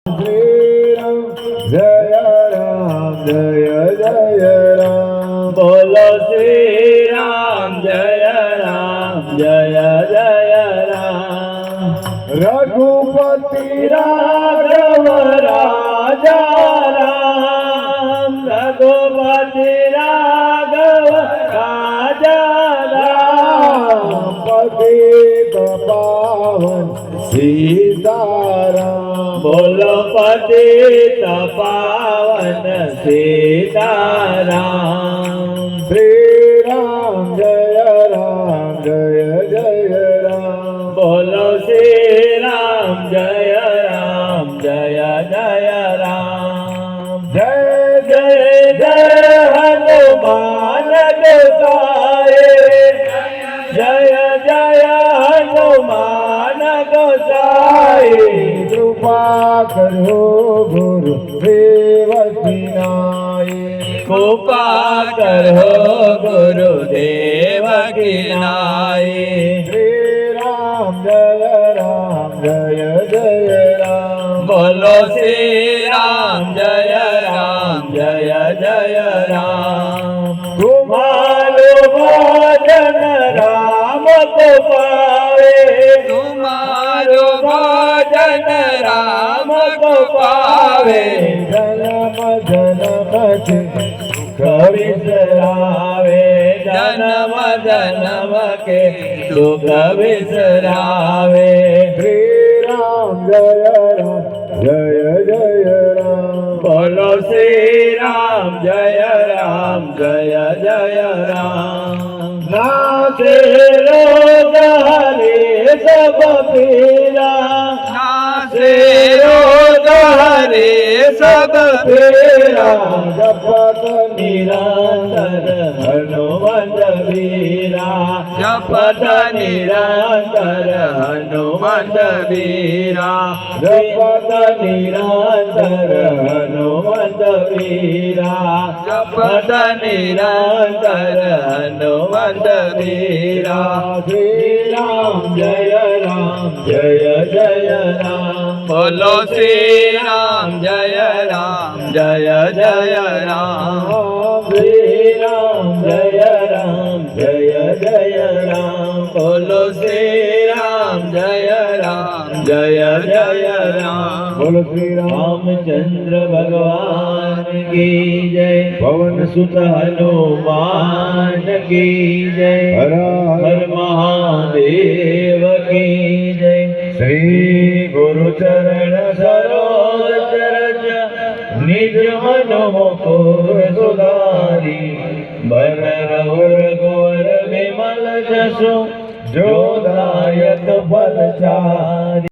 श्री राम जय राम जय जय राम। बोलो श्री राम जय राम जय जय राम। रघुपति राघव राजा राम, रघुपति राघव राजा राम। पतित पावन सीताराम। बोलो पतित पावन सीताराम। श्री राम जय जय राम। बोलो श्री राम जय जय राम। जय जय जय हनुमान गोसाए, जय जय हनुमान गोसाए। कृपा करो गुरु देवकी नाय। कृपा करो गुरुदेव की नाय। श्री राम जय जय राम। बोलो श्री राम जय जय राम। तुम्हारो भजन राम को पावे, तुम्हारो भजन राम को पावे। जन्म जन्म सुख विसरावे, जन्म जन्म के दुख विसरावे। श्री राम जय जय राम। बोलो श्री राम जय जय राम। नाथे रोग हरे सब पीरा, नाथे रोग हरे सब पीरा। जपत निरंतर हनुमंत वीरा, जपत निरंतर हनुमंत वीरा। जपत निरंतर हनुमंत वीरा, जपत निरंतर हनुमंत वीरा। श्री राम जय जय राम। बोलो श्री राम जय जय राम। श्री राम जय जय राम। बोलो श्री राम जय जय राम। बोलो श्री रामचंद्र भगवान की जय। पवन सुत हनुमान की जय। हर हर महादेव की जय। श्री गुरु चरण सरोज रज निज मन मुकुर सुधारी। बन रघु रघुवर विमल जसु जो दायक फल चारि।